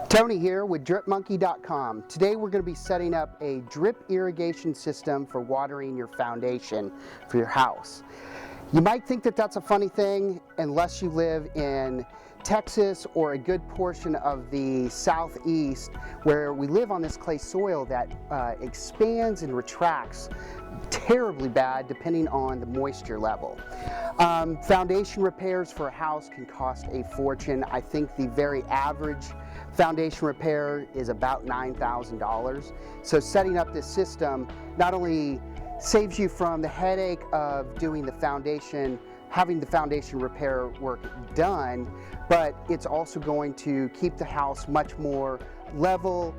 Tony here with DripMonkey.com. Today we're going to be setting up a drip irrigation system for watering your foundation for your house. You might think that that's a funny thing unless you live in Texas or a good portion of the southeast, where we live on this clay soil that expands and retracts terribly bad depending on the moisture level. Foundation repairs for a house can cost a fortune. I think the very average foundation repair is about $9,000. So setting up this system not only saves you from the headache of doing the foundation, having the foundation repair work done, but it's also going to keep the house much more level,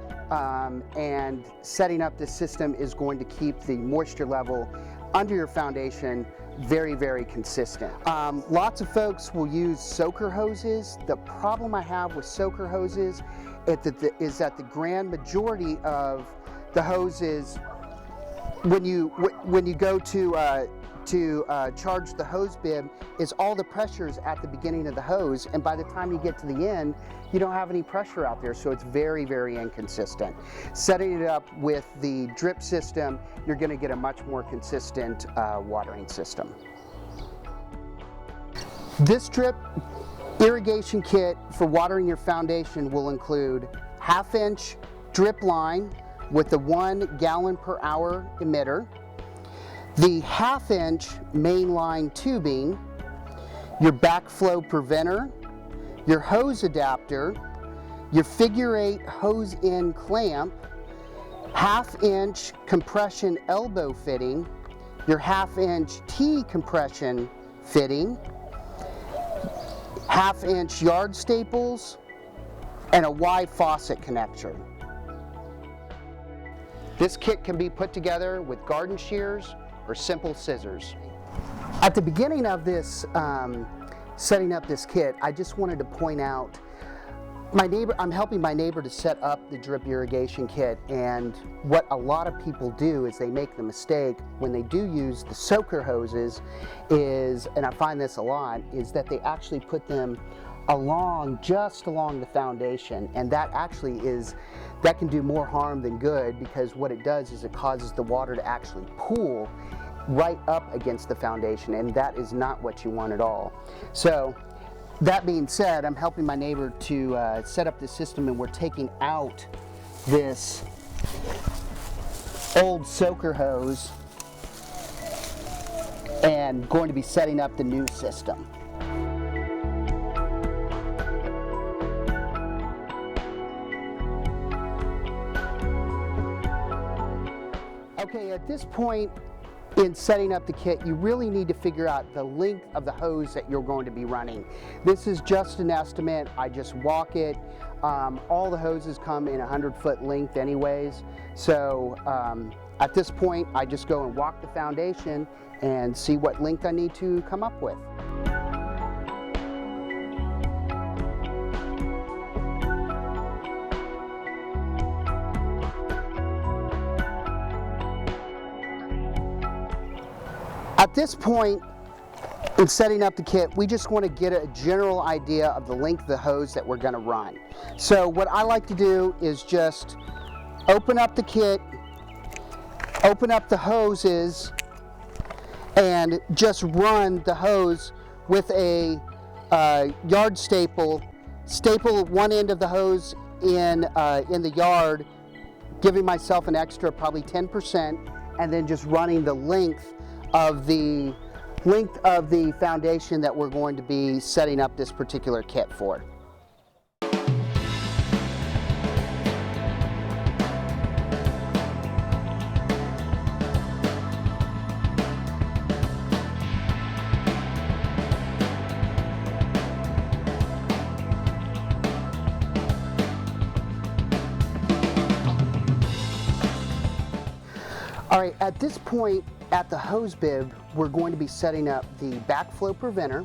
and setting up this system is going to keep the moisture level under your foundation very, very consistent. Lots of folks will use soaker hoses. The problem I have with soaker hoses is that the grand majority of the hoses, when you go to charge the hose bib, is all the pressure is at the beginning of the hose, and by the time you get to the end, you don't have any pressure out there, so it's very, very inconsistent. Setting it up with the drip system, you're going to get a much more consistent watering system. This drip irrigation kit for watering your foundation will include 1/2-inch drip line with the 1 gallon per hour emitter, the 1/2-inch mainline tubing, your backflow preventer, your hose adapter, your figure-8 hose end clamp, 1/2-inch compression elbow fitting, your 1/2-inch T compression fitting, 1/2-inch yard staples, and a Y faucet connector. This kit can be put together with garden shears or simple scissors. At the beginning of this setting up this kit, I just wanted to point out I'm helping my neighbor to set up the drip irrigation kit, and what a lot of people do is they make the mistake when they do use the soaker hoses is, and I find this a lot, is that they actually put them just along the foundation, and that can do more harm than good, because what it does is it causes the water to actually pool right up against the foundation, and that is not what you want at all. So that being said, I'm helping my neighbor to set up this system, and we're taking out this old soaker hose and going to be setting up the new system. Okay, at this point in setting up the kit, you really need to figure out the length of the hose that you're going to be running. This is just an estimate. I just walk it. All the hoses come in 100-foot length anyways. So at this point, I just go and walk the foundation and see what length I need to come up with. At this point in setting up the kit, we just want to get a general idea of the length of the hose that we're going to run. So what I like to do is just open up the kit, open up the hoses, and just run the hose with a yard staple. Staple one end of the hose in the yard, giving myself an extra probably 10%, and then just running the length of the foundation that we're going to be setting up this particular kit for. All right, at this point, at the hose bib, we're going to be setting up the backflow preventer,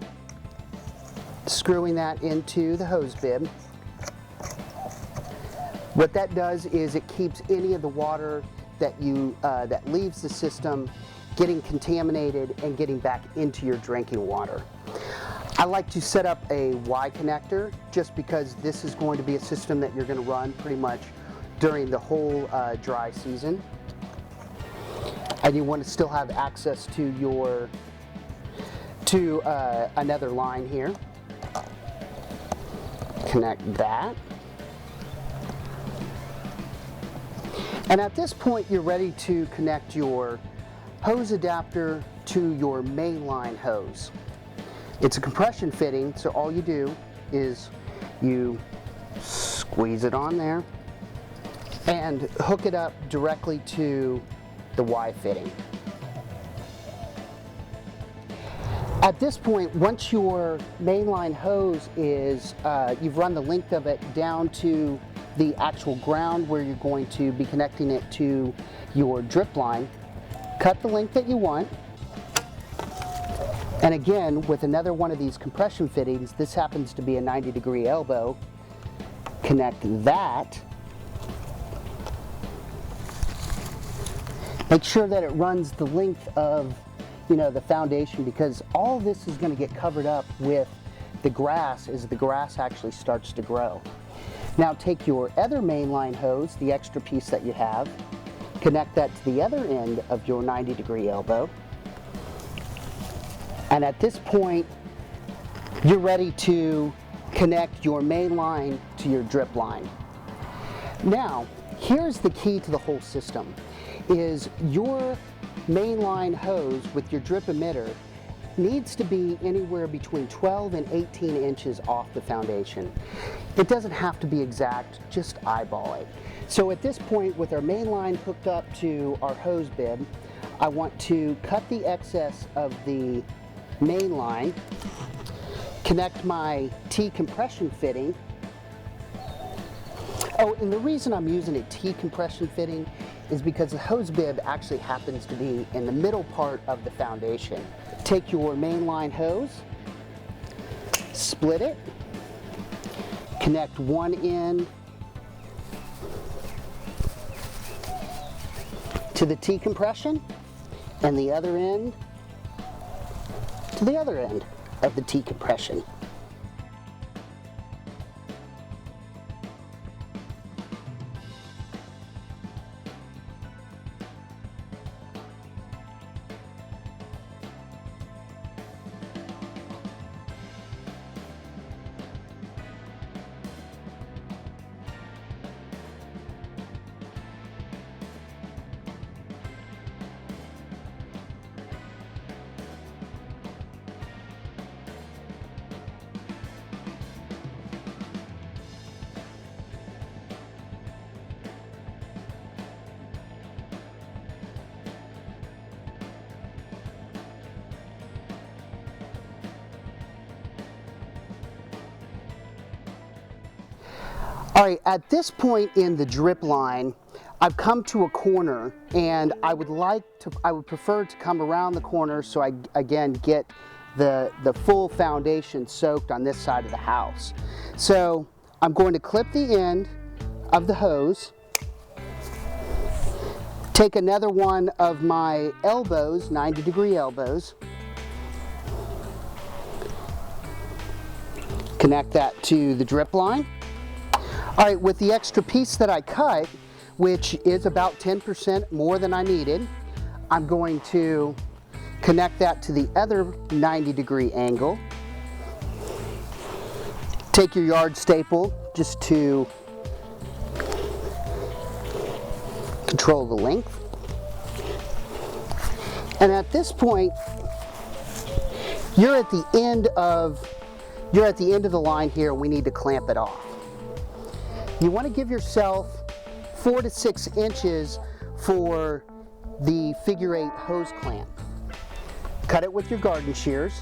screwing that into the hose bib. What that does is it keeps any of the water that leaves the system getting contaminated and getting back into your drinking water. I like to set up a Y connector just because this is going to be a system that you're going to run pretty much during the whole dry season. And you want to still have access to your another line here. Connect that. And at this point, you're ready to connect your hose adapter to your mainline hose. It's a compression fitting, so all you do is you squeeze it on there and hook it up directly to the Y fitting. At this point, once your mainline hose is, you've run the length of it down to the actual ground where you're going to be connecting it to your drip line, cut the length that you want. And again, with another one of these compression fittings, this happens to be a 90-degree elbow, connect that. Make sure that it runs the length of, the foundation, because all this is going to get covered up with the grass as the grass actually starts to grow. Now take your other mainline hose, the extra piece that you have, connect that to the other end of your 90-degree elbow. And at this point, you're ready to connect your main line to your drip line. Now, here's the key to the whole system, is your mainline hose with your drip emitter needs to be anywhere between 12 and 18 inches off the foundation. It doesn't have to be exact, just eyeball it. So at this point, with our main line hooked up to our hose bib, I want to cut the excess of the main line, connect my T compression fitting. Oh, and the reason I'm using a T compression fitting is because the hose bib actually happens to be in the middle part of the foundation. Take your mainline hose, split it, connect one end to the T compression and the other end to the other end of the T compression. All right, at this point in the drip line, I've come to a corner, and I would prefer to come around the corner so I, again, get the full foundation soaked on this side of the house. So I'm going to clip the end of the hose, take another one of my elbows, 90-degree elbows, connect that to the drip line. All right, with the extra piece that I cut, which is about 10% more than I needed, I'm going to connect that to the other 90-degree angle. Take your yard staple just to control the length. And at this point, you're at the end of the line here, and we need to clamp it off. You want to give yourself 4 to 6 inches for the figure 8 hose clamp. Cut it with your garden shears.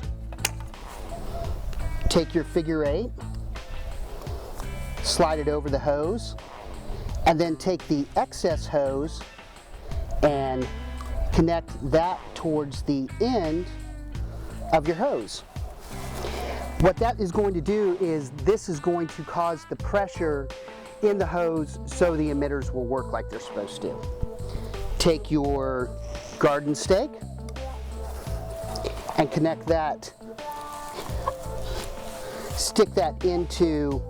Take your figure 8, slide it over the hose, and then take the excess hose and connect that towards the end of your hose. What that is going to do is this is going to cause the pressure in the hose so the emitters will work like they're supposed to. Take your garden stake and connect that stick that into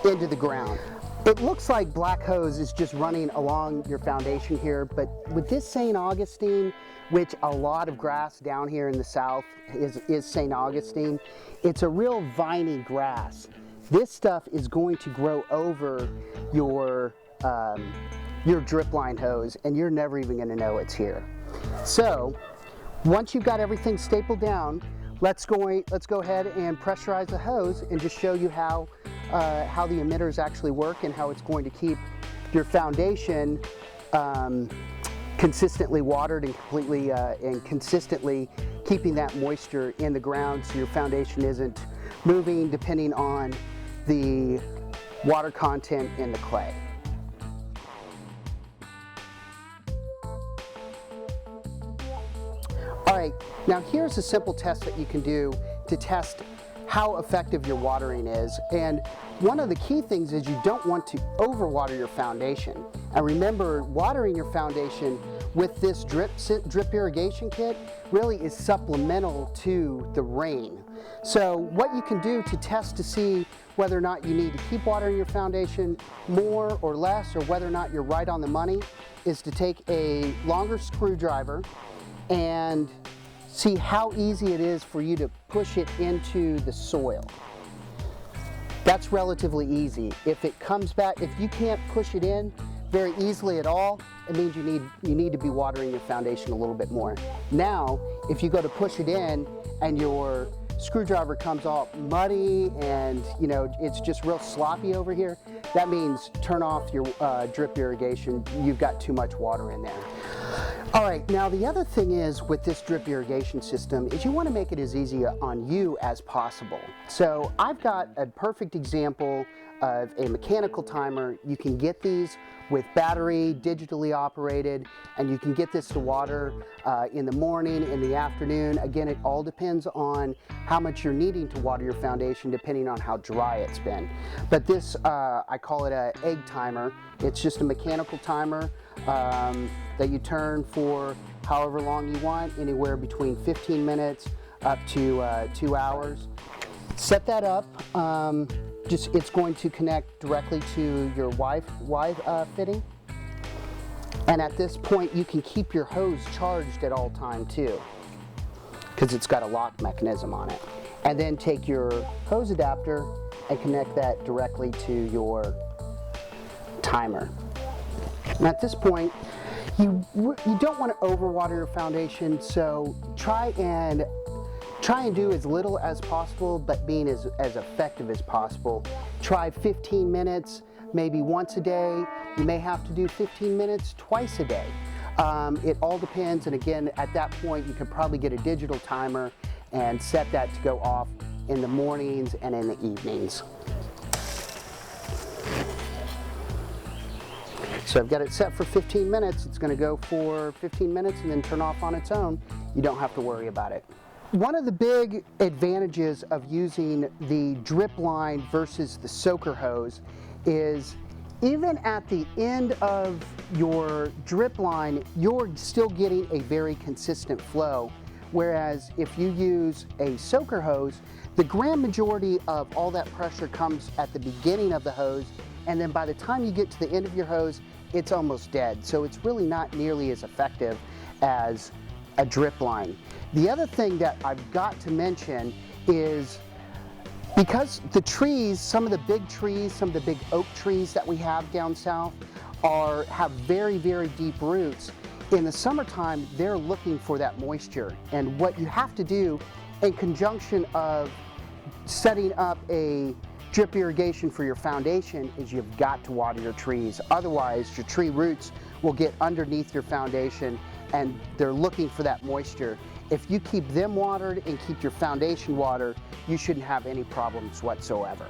the ground. It looks like black hose is just running along your foundation here, but with this St. Augustine, which a lot of grass down here in the south is St. Augustine, it's a real viney grass. This stuff is going to grow over your drip line hose, and you're never even going to know it's here. So once you've got everything stapled down, let's go ahead and pressurize the hose and just show you how the emitters actually work and how it's going to keep your foundation consistently watered and consistently keeping that moisture in the ground so your foundation isn't moving depending on the water content in the clay. All right, now here's a simple test that you can do to test how effective your watering is. And one of the key things is you don't want to overwater your foundation. And remember, watering your foundation with this drip irrigation kit really is supplemental to the rain. So what you can do to test to see whether or not you need to keep watering your foundation more or less, or whether or not you're right on the money, is to take a longer screwdriver and see how easy it is for you to push it into the soil. That's relatively easy. If it comes back, if you can't push it in very easily at all, it means you need to be watering your foundation a little bit more. Now, if you go to push it in and your screwdriver comes all muddy and it's just real sloppy over here, that means turn off your drip irrigation. You've got too much water in there. All right, now the other thing is with this drip irrigation system is you want to make it as easy on you as possible. So I've got a perfect example of a mechanical timer. You can get these with battery, digitally operated, and you can get this to water in the morning, in the afternoon. Again, it all depends on how much you're needing to water your foundation depending on how dry it's been. But this, I call it an egg timer. It's just a mechanical timer that you turn for however long you want, anywhere between 15 minutes up to 2 hours. Set that up. It's going to connect directly to your Y fitting. And at this point, you can keep your hose charged at all time too, because it's got a lock mechanism on it. And then take your hose adapter and connect that directly to your timer. And at this point, you don't want to overwater your foundation, so try and do as little as possible, but being as effective as possible. Try 15 minutes, maybe once a day. You may have to do 15 minutes twice a day. It all depends, and again, at that point, you could probably get a digital timer and set that to go off in the mornings and in the evenings. So I've got it set for 15 minutes. It's going to go for 15 minutes and then turn off on its own. You don't have to worry about it. One of the big advantages of using the drip line versus the soaker hose is even at the end of your drip line, you're still getting a very consistent flow. Whereas if you use a soaker hose, the grand majority of all that pressure comes at the beginning of the hose, and then by the time you get to the end of your hose, it's almost dead. So it's really not nearly as effective as a drip line. The other thing that I've got to mention is because the trees, some of the big trees, some of the big oak trees that we have down south have very, very deep roots. In the summertime, they're looking for that moisture. And what you have to do in conjunction of setting up a drip irrigation for your foundation is you've got to water your trees. Otherwise, your tree roots will get underneath your foundation and they're looking for that moisture. If you keep them watered and keep your foundation watered, you shouldn't have any problems whatsoever.